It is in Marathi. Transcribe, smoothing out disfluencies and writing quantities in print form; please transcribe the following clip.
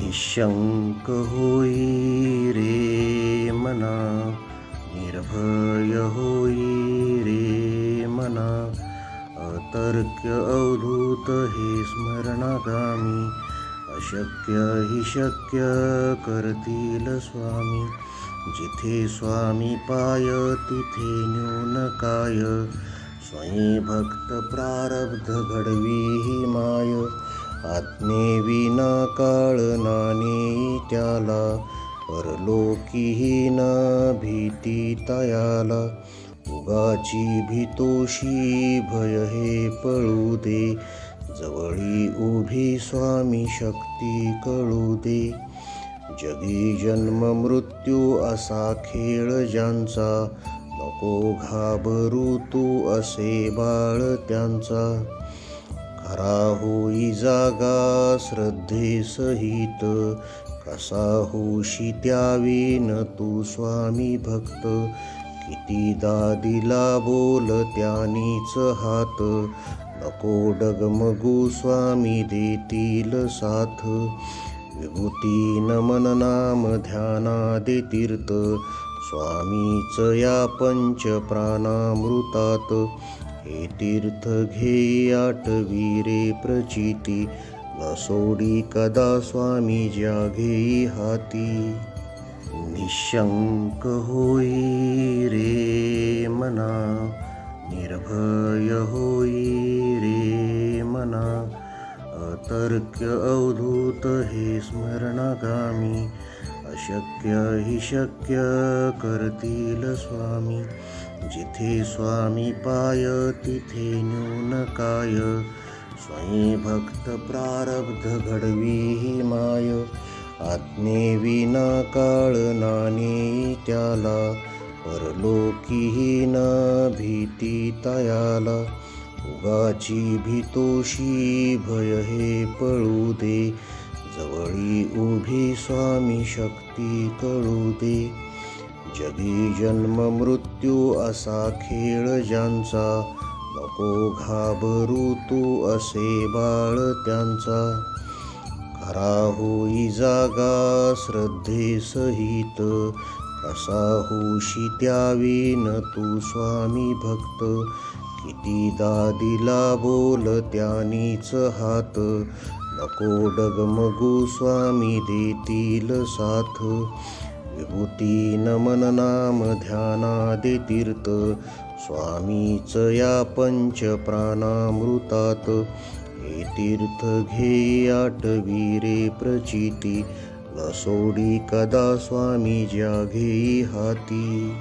निशंक होई रे मना, निर्भय होई रे मना. अतर्क्य अवधूत हे स्मरणागामी, अशक्य हि शक्य करतील स्वामी. जिथे स्वामी पाय तिथे न्यून काय, स्वयं भक्त प्रारब्ध घडवी ही माय. आज्ञेविना काळ नाने त्याला, परलोकीही न भीती तयाला. उगाची भीतोशी भय हे पळू दे, जवळी उभी स्वामी शक्ती कळू दे. जगी जन्म मृत्यू असा खेळ ज्यांचा, नको घाबरू तू असे बाळ त्यांचा. खरा होई जागा श्रद्धेसहित, कसा होशी त्यावीन तू स्वामी भक्त. कितीदा दिला बोल त्यानीच हात, नको डगमगू स्वामी देतील साथ. विभूती नमन नाम ध्यानादे तीर्थ, स्वामीच या पंच प्राणामृतात. हे तीर्थ घेई आठवी रे प्रचिती, न सोडी कदा स्वामी ज्या घेई हाती. निशंक होई रे मना, निर्भय होई रे मना. अतर्क्य अवधूत हे स्मरणागामी, अशक्य हि शक्य करतील स्वामी. जिथे स्वामी पाय तिथे न्यून काय, स्वयं भक्त प्रारब्ध घडवी ही माय. आज्ञेविना काळ नाने त्याला, परलोकीही न भीती तयाला. उगाची भीतोशी भय हे पळू दे, जवळी उभी स्वामी शक्ती कळू दे. जगी जन्म मृत्यू असा खेळ ज्यांचा, नको घाबरू तू असे बाळ त्यांचा. खरा होई जागा श्रद्धेसहित, कसा होशी त्यावीन तू स्वामी भक्त. कितीदा दिला बोल त्यानीच हात, नको डगमगू स्वामी देतील साथ. विभूती नमन नाम ध्यानादे तीर्थ, स्वामीच या पंच प्राणामृतात. हे तीर्थ घेई आठवी रे प्रचिती, न सोडी कदा स्वामी ज्या घेई हाती.